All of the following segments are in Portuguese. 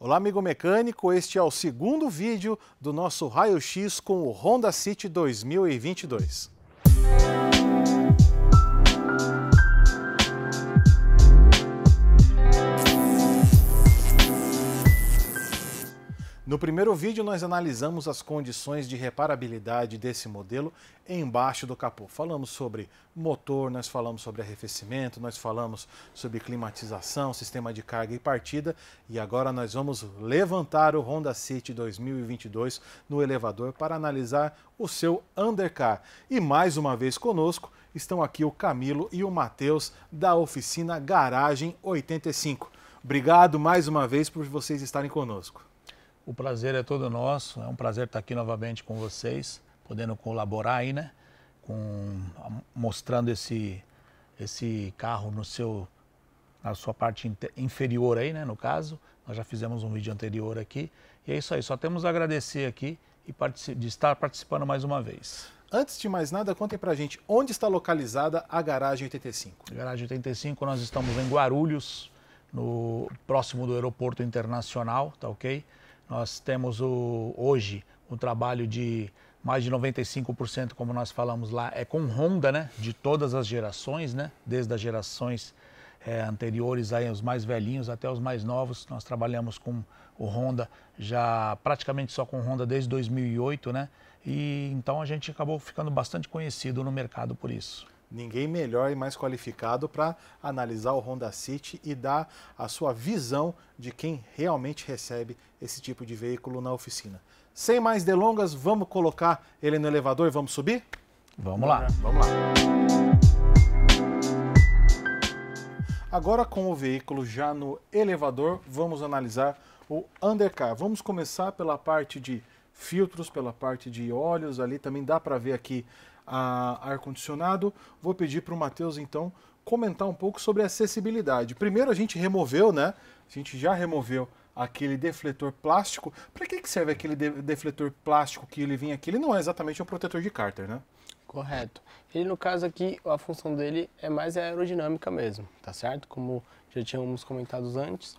Olá, amigo mecânico, este é o segundo vídeo do nosso raio-x com o Honda City 2022. No primeiro vídeo nós analisamos as condições de reparabilidade desse modelo embaixo do capô. Falamos sobre motor, nós falamos sobre arrefecimento, nós falamos sobre climatização, sistema de carga e partida e agora nós vamos levantar o Honda City 2022 no elevador para analisar o seu undercar. E mais uma vez conosco estão aqui o Camilo e o Matheus da oficina Garagem 85. Obrigado mais uma vez por vocês estarem conosco. O prazer é todo nosso, é um prazer estar aqui novamente com vocês, podendo colaborar aí, né? Mostrando esse carro na sua parte inferior aí, né? No caso, nós já fizemos um vídeo anterior aqui. E é isso aí, só temos a agradecer aqui e de estar participando mais uma vez. Antes de mais nada, contem pra gente onde está localizada a Garagem 85. A Garagem 85, nós estamos em Guarulhos, próximo do Aeroporto Internacional, tá ok? Nós temos hoje um trabalho de mais de 95%, como nós falamos lá, é com Honda, né? De todas as gerações, né? Desde as gerações anteriores, aí, os mais velhinhos até os mais novos. Nós trabalhamos com o Honda, já praticamente só com Honda desde 2008, né? E então a gente acabou ficando bastante conhecido no mercado por isso. Ninguém melhor e mais qualificado para analisar o Honda City e dar a sua visão de quem realmente recebe esse tipo de veículo na oficina. Sem mais delongas, vamos colocar ele no elevador e vamos subir? Vamos lá. Vamos lá. Agora com o veículo já no elevador, vamos analisar o undercar. Vamos começar pela parte de filtros, pela parte de óleos, ali também dá para ver aqui ar-condicionado. Vou pedir para o Matheus, então, comentar um pouco sobre a acessibilidade. Primeiro a gente removeu, né? A gente já removeu aquele defletor plástico. Para que serve aquele defletor plástico que ele vem aqui? Ele não é exatamente um protetor de cárter, né? Correto. Ele, no caso aqui, a função dele é mais aerodinâmica mesmo, tá certo? Como já tínhamos comentado antes,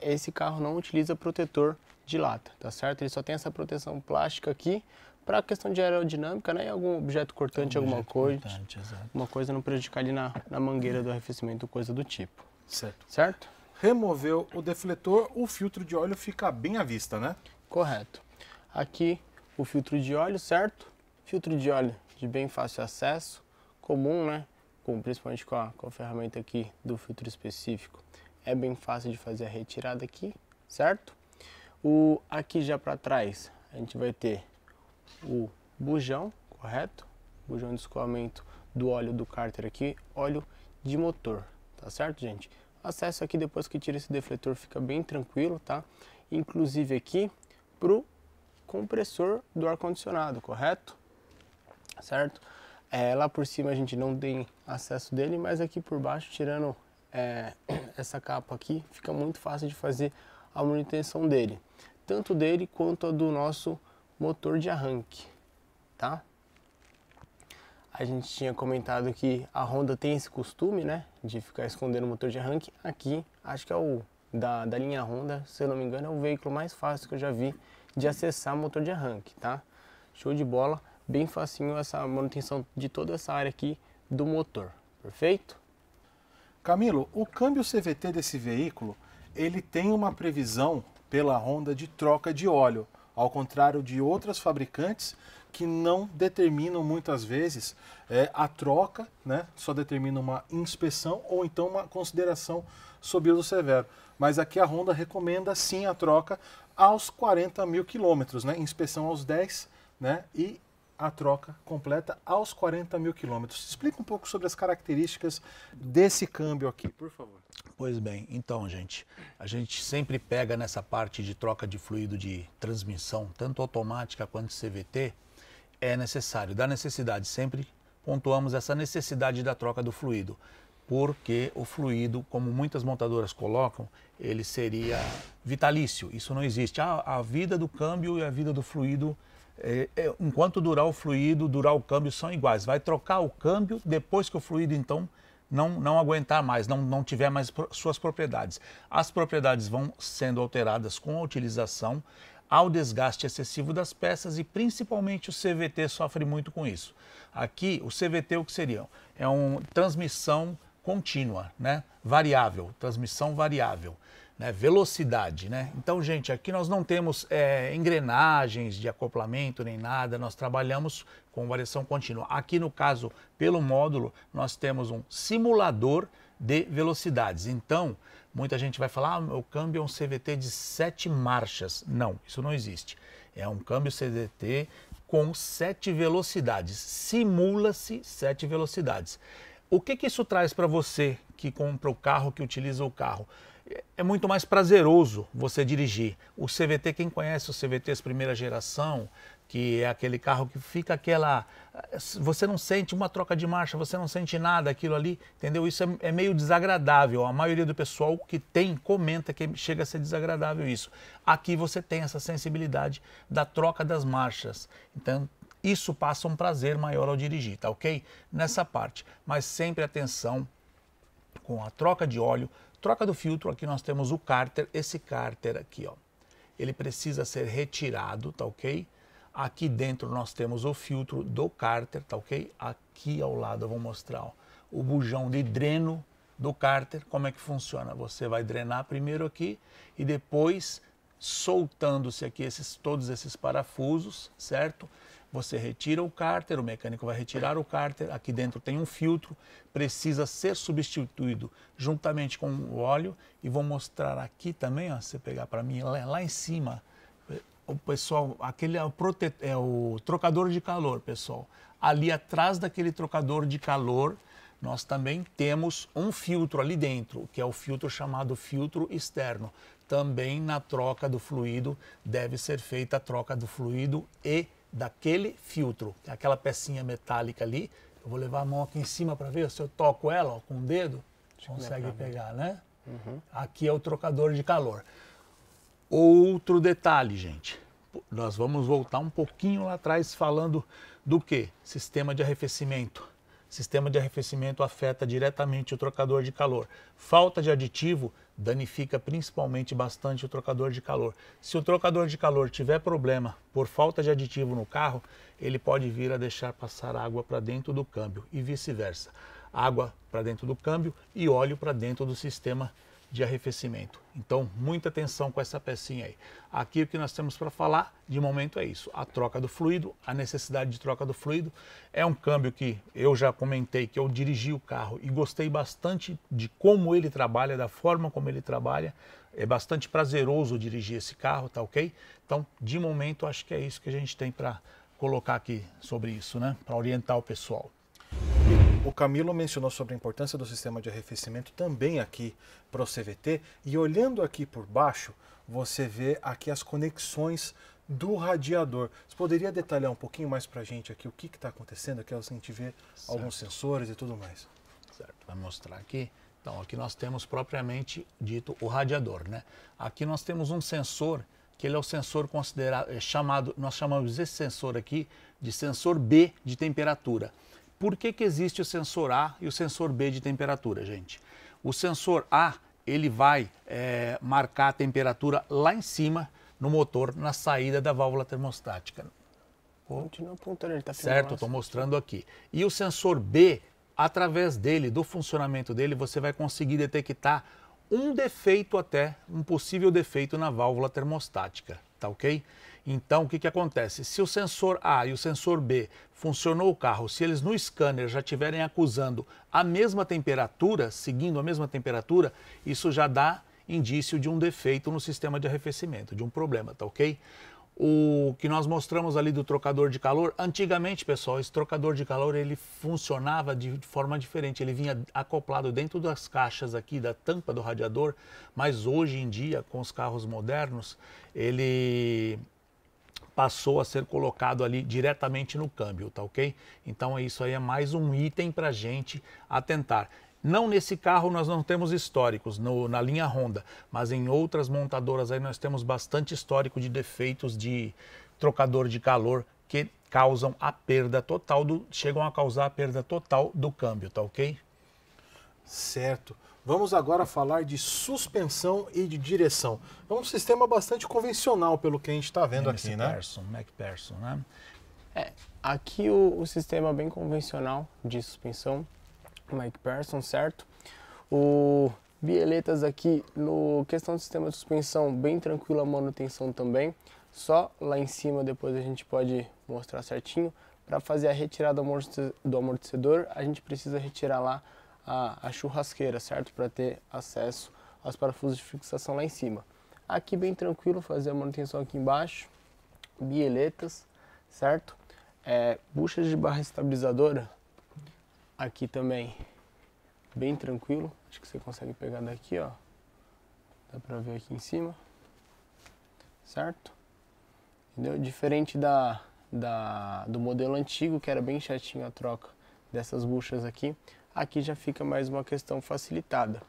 esse carro não utiliza protetor de lata, tá certo? Ele só tem essa proteção plástica aqui, para a questão de aerodinâmica, né? E algum objeto cortante, alguma coisa não prejudicar ali na mangueira do arrefecimento, coisa do tipo. Certo. Certo? Removeu o defletor, o filtro de óleo fica bem à vista, né? Correto. Aqui o filtro de óleo, certo? Filtro de óleo de bem fácil acesso, comum, né? Principalmente com a ferramenta aqui do filtro específico. É bem fácil de fazer a retirada aqui, certo? Aqui já para trás a gente vai ter o bujão, correto? Bujão de escoamento do óleo do cárter aqui, óleo de motor, tá certo, gente? Acesso aqui depois que tira esse defletor fica bem tranquilo, tá? Inclusive aqui pro compressor do ar-condicionado, correto? Certo? Lá por cima a gente não tem acesso dele, mas aqui por baixo, tirando essa capa aqui, fica muito fácil de fazer a manutenção dele. Tanto dele quanto a do nosso motor de arranque, tá? A gente tinha comentado que a Honda tem esse costume, né, de ficar escondendo o motor de arranque. Aqui, acho que é o da linha Honda, se eu não me engano, é o veículo mais fácil que eu já vi de acessar motor de arranque, tá? Show de bola, bem facinho essa manutenção de toda essa área aqui do motor, perfeito? Camilo, o câmbio CVT desse veículo, ele tem uma previsão pela Honda de troca de óleo, ao contrário de outras fabricantes que não determinam muitas vezes a troca, né? Só determina uma inspeção ou então uma consideração sob uso severo. Mas aqui a Honda recomenda sim a troca aos 40 mil quilômetros, né? Inspeção aos 10, né? E a troca completa aos 40 mil quilômetros. Explica um pouco sobre as características desse câmbio aqui, por favor. Pois bem, então, gente, a gente sempre pega nessa parte de troca de fluido de transmissão, tanto automática quanto CVT, é necessário, da necessidade, sempre pontuamos essa necessidade da troca do fluido, porque o fluido, como muitas montadoras colocam, ele seria vitalício, isso não existe. A vida do câmbio e a vida do fluido, enquanto durar o fluido, durar o câmbio, são iguais. Vai trocar o câmbio depois que o fluido, então, não aguentar mais, não tiver mais suas propriedades. As propriedades vão sendo alteradas com a utilização, ao desgaste excessivo das peças e principalmente o CVT sofre muito com isso. Aqui o CVT o que seria? É uma transmissão contínua, né? Variável, transmissão variável. Né, velocidade, né? Então, gente, aqui nós não temos engrenagens de acoplamento nem nada, nós trabalhamos com variação contínua. Aqui no caso, pelo módulo, nós temos um simulador de velocidades. Então, muita gente vai falar, o câmbio é um CVT de 7 marchas. Não, isso não existe. É um câmbio CVT com 7 velocidades. Simula-se 7 velocidades. O que isso traz para você que compra o carro, que utiliza o carro? É muito mais prazeroso você dirigir. O CVT, quem conhece os CVTs primeira geração, que é aquele carro que fica aquela... Você não sente uma troca de marcha, você não sente nada, aquilo ali, entendeu? Isso é meio desagradável. A maioria do pessoal que tem, comenta que chega a ser desagradável isso. Aqui você tem essa sensibilidade da troca das marchas. Então, isso passa um prazer maior ao dirigir, tá ok? Nessa parte. Mas sempre atenção com a troca de óleo, troca do filtro. Aqui nós temos o cárter, esse cárter aqui, ó, ele precisa ser retirado, tá ok? Aqui dentro nós temos o filtro do cárter, tá ok? Aqui ao lado eu vou mostrar, ó, o bujão de dreno do cárter. Como é que funciona? Você vai drenar primeiro aqui e depois, soltando-se aqui todos esses parafusos, certo? Você retira o cárter, o mecânico vai retirar o cárter, aqui dentro tem um filtro, precisa ser substituído juntamente com o óleo. E vou mostrar aqui também, ó, se você pegar para mim, lá em cima, o pessoal, aquele é o trocador de calor, pessoal. Ali atrás daquele trocador de calor, nós também temos um filtro ali dentro, que é o filtro chamado filtro externo. Também na troca do fluido deve ser feita a troca do fluido e daquele filtro, aquela pecinha metálica ali. Eu vou levar a mão aqui em cima para ver se eu toco ela, ó, com o dedo, consegue pegar, né? Uhum. Aqui é o trocador de calor. Outro detalhe, gente, nós vamos voltar um pouquinho lá atrás falando do que? Sistema de arrefecimento. Sistema de arrefecimento afeta diretamente o trocador de calor. Falta de aditivo danifica principalmente bastante o trocador de calor. Se o trocador de calor tiver problema por falta de aditivo no carro, ele pode vir a deixar passar água para dentro do câmbio e vice-versa. Água para dentro do câmbio e óleo para dentro do sistema de arrefecimento. Então, muita atenção com essa pecinha aí. Aqui o que nós temos para falar de momento é isso: a troca do fluido, a necessidade de troca do fluido. É um câmbio que eu já comentei que eu dirigi o carro e gostei bastante de como ele trabalha, da forma como ele trabalha. É bastante prazeroso dirigir esse carro, tá ok? Então, de momento, acho que é isso que a gente tem para colocar aqui sobre isso, né? Para orientar o pessoal. O Camilo mencionou sobre a importância do sistema de arrefecimento também aqui para o CVT, e olhando aqui por baixo, você vê aqui as conexões do radiador. Você poderia detalhar um pouquinho mais para a gente aqui o que está acontecendo? Aqui a gente vê alguns sensores e tudo mais. Certo, vai mostrar aqui. Então, aqui nós temos propriamente dito o radiador, né? Aqui nós temos um sensor, que ele é o sensor considerado, nós chamamos esse sensor aqui de sensor B de temperatura. Por que existe o sensor A e o sensor B de temperatura, gente? O sensor A, ele vai marcar a temperatura lá em cima no motor, na saída da válvula termostática. Continua apontando, ele tá certo, estou mostrando aqui. E o sensor B, através dele, do funcionamento dele, você vai conseguir detectar um defeito até, um possível defeito na válvula termostática, tá ok? Então, o que acontece? Se o sensor A e o sensor B funcionou o carro, se eles no scanner já estiverem acusando a mesma temperatura, seguindo a mesma temperatura, isso já dá indício de um defeito no sistema de arrefecimento, de um problema, tá ok? O que nós mostramos ali do trocador de calor, antigamente, pessoal, esse trocador de calor ele funcionava de forma diferente, ele vinha acoplado dentro das caixas aqui da tampa do radiador, mas hoje em dia, com os carros modernos, ele passou a ser colocado ali diretamente no câmbio, tá ok? Então isso aí é mais um item para a gente atentar. Não nesse carro nós não temos históricos, na linha Honda, mas em outras montadoras aí nós temos bastante histórico de defeitos de trocador de calor que causam a perda total, chegam a causar a perda total do câmbio, tá ok? Certo. Vamos agora falar de suspensão e de direção. É um sistema bastante convencional, pelo que a gente está vendo aqui, né? MacPherson, né? Aqui o sistema é bem convencional de suspensão, MacPherson, certo? O Bieletas aqui, no questão do sistema de suspensão, bem tranquilo a manutenção também. Só lá em cima, depois a gente pode mostrar certinho. Para fazer a retirada do amortecedor, a gente precisa retirar lá a churrasqueira, certo? Para ter acesso aos parafusos de fixação lá em cima. Aqui bem tranquilo, fazer a manutenção aqui embaixo. Bieletas, certo? Buchas de barra estabilizadora, aqui também bem tranquilo. Acho que você consegue pegar daqui, ó. Dá pra ver aqui em cima, certo? Entendeu? Diferente do modelo antigo, que era bem chatinho a troca dessas buchas aqui. Aqui já fica mais uma questão facilitada.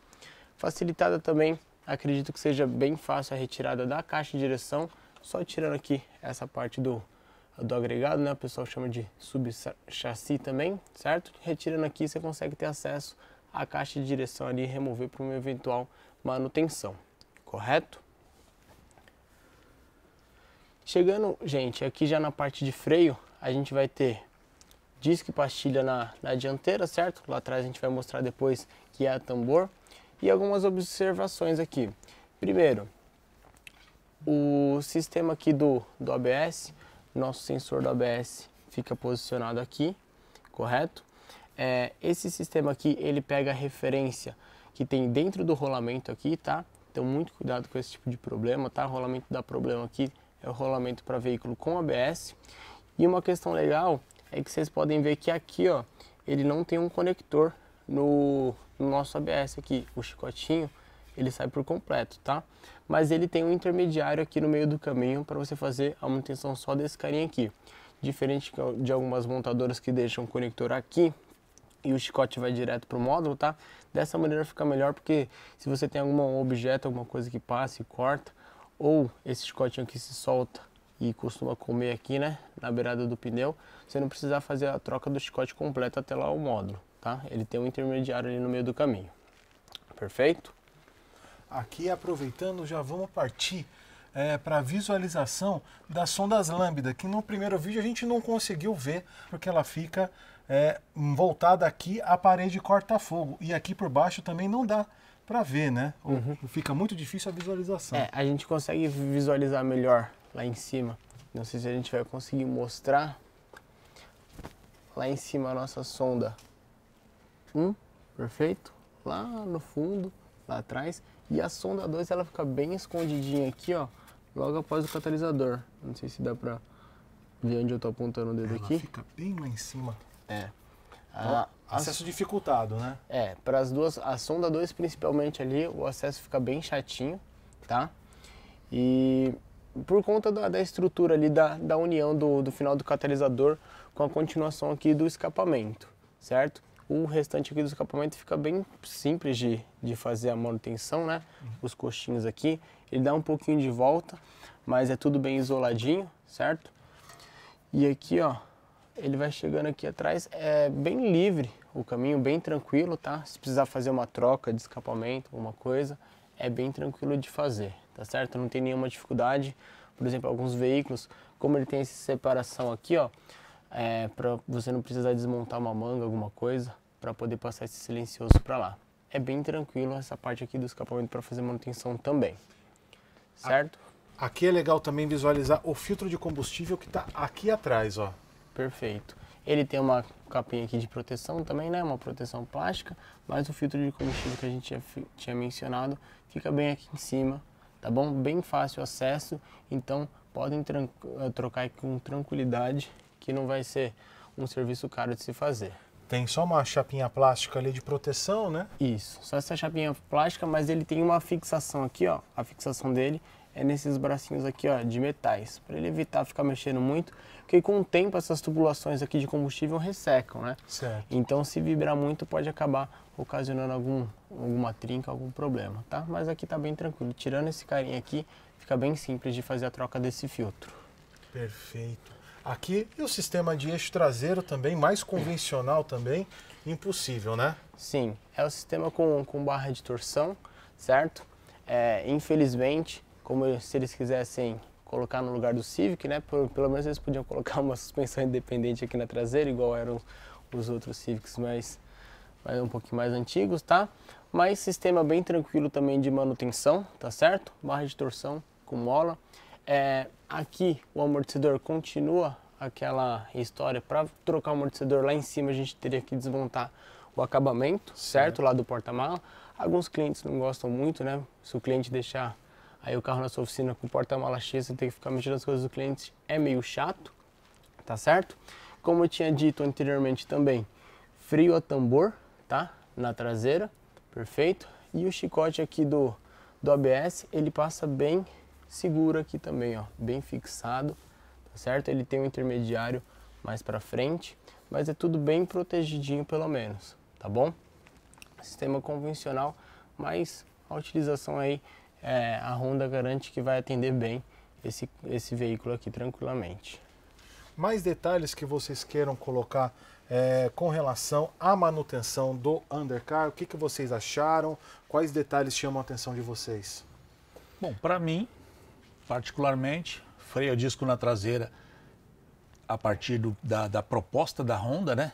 Facilitada também, acredito que seja bem fácil a retirada da caixa de direção. Só tirando aqui essa parte do agregado, né? O pessoal chama de subchassi também, certo? Retirando aqui você consegue ter acesso à caixa de direção ali e remover para uma eventual manutenção, correto? Chegando, gente, aqui já na parte de freio, a gente vai ter disco e pastilha na dianteira, certo? Lá atrás a gente vai mostrar depois que é a tambor. E algumas observações aqui. Primeiro, o sistema aqui do ABS, nosso sensor do ABS fica posicionado aqui, correto? Esse sistema aqui, ele pega a referência que tem dentro do rolamento aqui, tá? Então muito cuidado com esse tipo de problema, tá? O rolamento dá problema aqui, é o rolamento para veículo com ABS. E uma questão legal é que vocês podem ver que aqui, ó, ele não tem um conector no nosso ABS aqui, o chicotinho, ele sai por completo, tá? Mas ele tem um intermediário aqui no meio do caminho para você fazer a manutenção só desse carinha aqui. Diferente de algumas montadoras que deixam o conector aqui e o chicote vai direto para o módulo, tá? Dessa maneira fica melhor, porque se você tem algum objeto, alguma coisa que passa e corta, ou esse chicotinho aqui se solta e costuma comer aqui, né, na beirada do pneu, você não precisa fazer a troca do chicote completo até lá o módulo, tá? Ele tem um intermediário ali no meio do caminho. Perfeito? Aqui, aproveitando, já vamos partir para a visualização das sondas lambda, que no primeiro vídeo a gente não conseguiu ver, porque ela fica voltada aqui à parede corta-fogo. E aqui por baixo também não dá para ver, né? Fica muito difícil a visualização. A gente consegue visualizar melhor lá em cima. Não sei se a gente vai conseguir mostrar. Lá em cima a nossa sonda 1, perfeito. Lá no fundo, lá atrás. E a sonda 2, ela fica bem escondidinha aqui, ó, logo após o catalisador. Não sei se dá pra ver onde eu tô apontando o dedo aqui. Fica bem lá em cima. Acesso dificultado, né? Para as duas, a sonda 2 principalmente ali, o acesso fica bem chatinho, tá? E por conta da estrutura ali, da união do final do catalisador com a continuação aqui do escapamento, certo? O restante aqui do escapamento fica bem simples de fazer a manutenção, né? Os coxinhos aqui, ele dá um pouquinho de volta, mas é tudo bem isoladinho, certo? E aqui, ó, ele vai chegando aqui atrás, é bem livre o caminho, bem tranquilo, tá? Se precisar fazer uma troca de escapamento, alguma coisa, é bem tranquilo de fazer, tá certo? Não tem nenhuma dificuldade. Por exemplo, alguns veículos, como ele tem essa separação aqui, ó, para você não precisar desmontar uma manga, alguma coisa, para poder passar esse silencioso para lá. É bem tranquilo essa parte aqui do escapamento para fazer manutenção também, certo? Aqui é legal também visualizar o filtro de combustível que está aqui atrás, ó. Perfeito. Ele tem uma capinha aqui de proteção também, né? Uma proteção plástica, mas o filtro de combustível que a gente tinha mencionado fica bem aqui em cima, tá bom? Bem fácil o acesso, então podem trocar com tranquilidade, que não vai ser um serviço caro de se fazer. Tem só uma chapinha plástica ali de proteção, né? Isso, só essa chapinha plástica, mas ele tem uma fixação aqui, ó. A fixação dele é nesses bracinhos aqui, ó, de metais, para ele evitar ficar mexendo muito, porque com o tempo essas tubulações aqui de combustível ressecam, né? Certo. Então se vibrar muito pode acabar ocasionando alguma trinca, algum problema, tá? Mas aqui tá bem tranquilo, tirando esse carinha aqui, fica bem simples de fazer a troca desse filtro. Perfeito. Aqui, e o sistema de eixo traseiro também, mais convencional também, impossível, né? Sim, é o sistema com barra de torção, certo? Infelizmente, como se eles quisessem colocar no lugar do Civic, né? Pelo menos eles podiam colocar uma suspensão independente aqui na traseira, igual eram os outros Civics mas um pouquinho mais antigos, tá? Mas sistema bem tranquilo também de manutenção, tá certo? Barra de torção com mola. Aqui o amortecedor continua aquela história. Para trocar o amortecedor lá em cima a gente teria que desmontar o acabamento, certo? Lá do porta-mala. Alguns clientes não gostam muito, né? Se o cliente deixar aí o carro na sua oficina com o porta-mala cheio, você tem que ficar mexendo as coisas do cliente, é meio chato, tá certo? Como eu tinha dito anteriormente também, freio a tambor, tá? Na traseira, perfeito. E o chicote aqui do ABS, ele passa bem seguro aqui também, ó, bem fixado, tá certo? Ele tem um intermediário mais para frente, mas é tudo bem protegidinho pelo menos, tá bom? Sistema convencional, mas a utilização aí, a Honda garante que vai atender bem esse veículo aqui tranquilamente. Mais detalhes que vocês queiram colocar com relação à manutenção do undercar, o que vocês acharam? Quais detalhes chamam a atenção de vocês? Bom, para mim, particularmente, freio a disco na traseira a partir da proposta da Honda, né?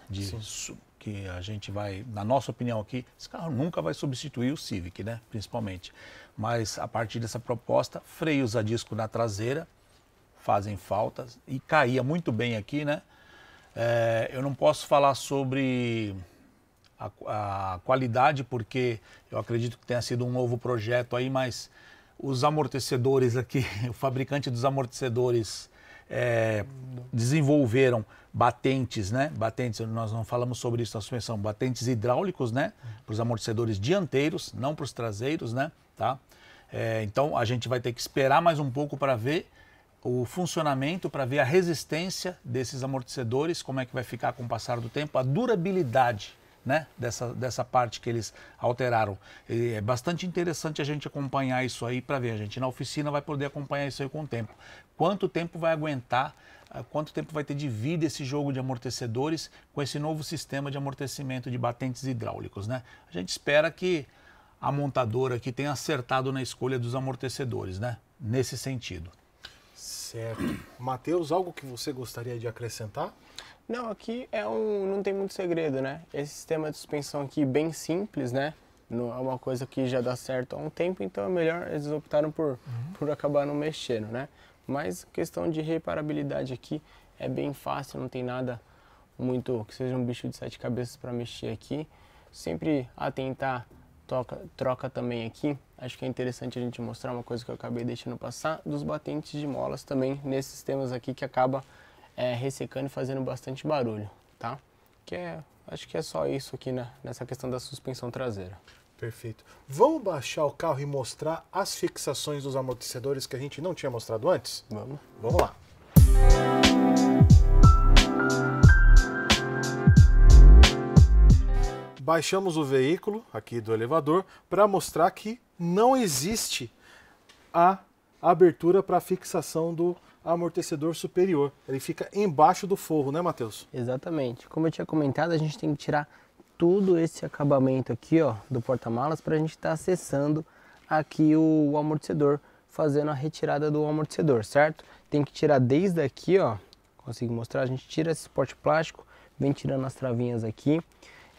Que a gente vai, na nossa opinião aqui, esse carro nunca vai substituir o Civic, né? Principalmente. Mas a partir dessa proposta, freios a disco na traseira fazem falta e caía muito bem aqui, né? Eu não posso falar sobre a qualidade, porque eu acredito que tenha sido um novo projeto aí, mas os amortecedores aqui, o fabricante dos amortecedores desenvolveram batentes, né? Batentes, nós não falamos sobre isso na suspensão, batentes hidráulicos, né? Para os amortecedores dianteiros, não para os traseiros, né? Tá? Então a gente vai ter que esperar mais um pouco para ver o funcionamento, para ver a resistência desses amortecedores, como é que vai ficar com o passar do tempo, a durabilidade, né, dessa parte que eles alteraram. É bastante interessante a gente acompanhar isso aí para ver. A gente na oficina vai poder acompanhar isso aí com o tempo. Quanto tempo vai aguentar, quanto tempo vai ter de vida esse jogo de amortecedores com esse novo sistema de amortecimento de batentes hidráulicos, né? A gente espera que a montadora aqui tenha acertado na escolha dos amortecedores, né, nesse sentido. Certo. Matheus, algo que você gostaria de acrescentar? Não, aqui não tem muito segredo, né? Esse sistema de suspensão aqui bem simples, né? Não é uma coisa que já dá certo há um tempo, então é melhor, eles optaram por acabar não mexendo, né? Mas questão de reparabilidade aqui é bem fácil, não tem nada muito que seja um bicho de 7 cabeças para mexer aqui. Sempre atentar, troca também aqui. Acho que é interessante a gente mostrar uma coisa que eu acabei deixando passar, dos batentes de molas também nesses sistemas aqui que acaba ressecando e fazendo bastante barulho, tá? Acho que é só isso aqui, né, nessa questão da suspensão traseira. Perfeito. Vamos baixar o carro e mostrar as fixações dos amortecedores que a gente não tinha mostrado antes? Vamos. Vamos lá. Baixamos o veículo aqui do elevador para mostrar que não existe a abertura para fixação do amortecedor superior. Ele fica embaixo do forro, né, Matheus? Exatamente. Como eu tinha comentado, a gente tem que tirar todo esse acabamento aqui, ó, do porta-malas para a gente estar acessando aqui o amortecedor, fazendo a retirada do amortecedor, certo? Tem que tirar desde aqui, ó, consigo mostrar, a gente tira esse suporte plástico, vem tirando as travinhas aqui.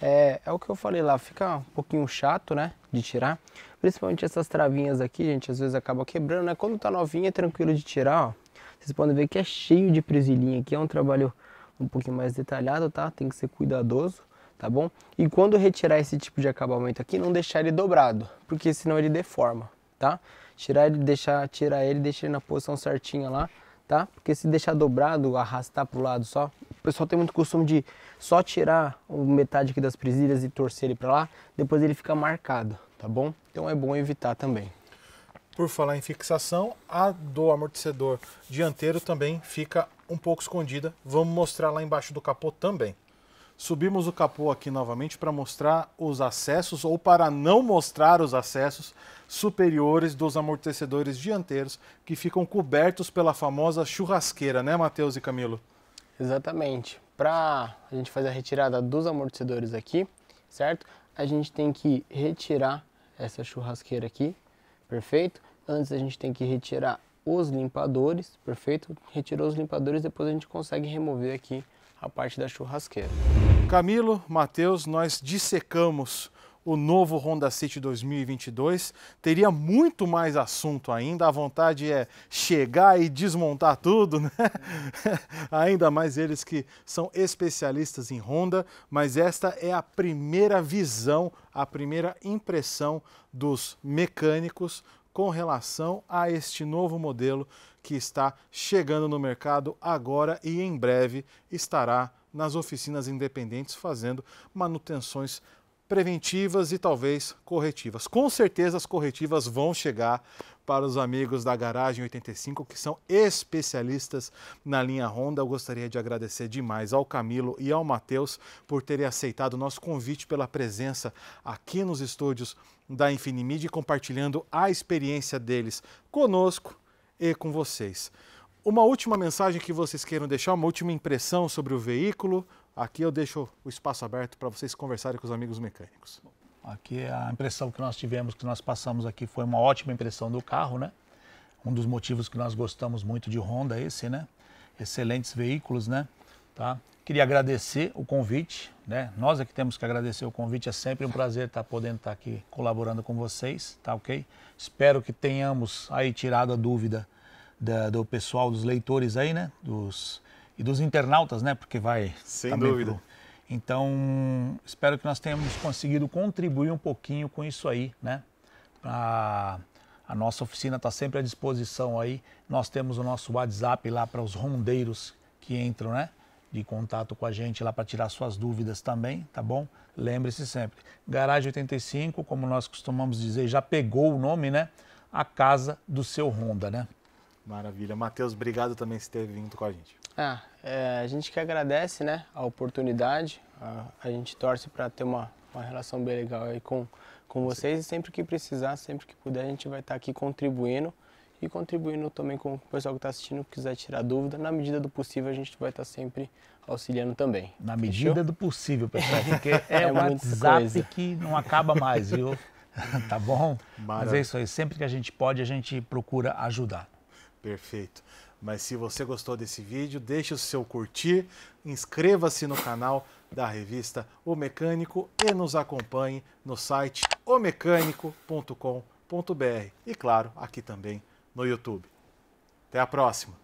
É o que eu falei lá, fica um pouquinho chato, né, de tirar. Principalmente essas travinhas aqui, gente, às vezes acaba quebrando, né? Quando tá novinha é tranquilo de tirar, ó. Vocês podem ver que é cheio de presilhinha aqui, é um trabalho um pouquinho mais detalhado, tá? Tem que ser cuidadoso, tá bom? E quando retirar esse tipo de acabamento aqui, não deixar ele dobrado, porque senão ele deforma, tá? Tirar ele, deixar ele na posição certinha lá, tá? Porque se deixar dobrado, arrastar pro lado só, o pessoal tem muito costume de só tirar metade aqui das presilhas e torcer ele para lá, depois ele fica marcado, tá bom? Então é bom evitar também. Por falar em fixação, a do amortecedor dianteiro também fica um pouco escondida. Vamos mostrar lá embaixo do capô também. Subimos o capô aqui novamente para mostrar os acessos, ou para não mostrar os acessos superiores dos amortecedores dianteiros, que ficam cobertos pela famosa churrasqueira, né, Matheus e Camilo? Exatamente. Para a gente fazer a retirada dos amortecedores aqui, certo? A gente tem que retirar essa churrasqueira aqui, perfeito? Antes a gente tem que retirar os limpadores, perfeito? Retirou os limpadores, depois a gente consegue remover aqui a parte da churrasqueira. Camilo, Matheus, nós dissecamos o novo Honda City 2022. Teria muito mais assunto ainda, a vontade é chegar e desmontar tudo, né? Ainda mais eles que são especialistas em Honda, mas esta é a primeira visão, a primeira impressão dos mecânicos com relação a este novo modelo que está chegando no mercado agora e em breve estará nas oficinas independentes fazendo manutenções preventivas e talvez corretivas. Com certeza as corretivas vão chegar para os amigos da Garagem 85 que são especialistas na linha Honda. Eu gostaria de agradecer demais ao Camilo e ao Matheus por terem aceitado o nosso convite, pela presença aqui nos estúdios da Infinimídia e compartilhando a experiência deles conosco e com vocês. Uma última mensagem que vocês queiram deixar, uma última impressão sobre o veículo. Aqui eu deixo o espaço aberto para vocês conversarem com os amigos mecânicos. Aqui a impressão que nós tivemos, que nós passamos aqui, foi uma ótima impressão do carro, né? Um dos motivos que nós gostamos muito de Honda é esse, né? Excelentes veículos, né? Tá? Queria agradecer o convite, né? Nós é que temos que agradecer o convite, é sempre um prazer estar podendo estar aqui colaborando com vocês, tá ok? Espero que tenhamos aí tirado a dúvida do pessoal, dos leitores aí, né? E dos internautas, né? Porque vai... Sem dúvida. Então, espero que nós tenhamos conseguido contribuir um pouquinho com isso aí, né? A nossa oficina está sempre à disposição aí. Nós temos o nosso WhatsApp lá para os rondeiros que entram, né? De contato com a gente lá para tirar suas dúvidas também, tá bom? Lembre-se sempre, Garagem 85, como nós costumamos dizer, já pegou o nome, né? A casa do seu Honda, né? Maravilha. Matheus, obrigado também por ter vindo com a gente. A gente que agradece, né, a oportunidade, a gente torce para ter uma relação bem legal aí com vocês, e sempre que precisar, sempre que puder, a gente vai estar aqui contribuindo e contribuindo também com o pessoal que está assistindo, que quiser tirar dúvida, na medida do possível a gente vai estar sempre auxiliando também. Na medida do possível, pessoal, porque é o WhatsApp que não acaba mais, viu? Tá bom? Mas é isso aí, sempre que a gente pode, a gente procura ajudar. Perfeito. Mas se você gostou desse vídeo, deixe o seu curtir, inscreva-se no canal da revista O Mecânico e nos acompanhe no site omecanico.com.br e, claro, aqui também no YouTube. Até a próxima!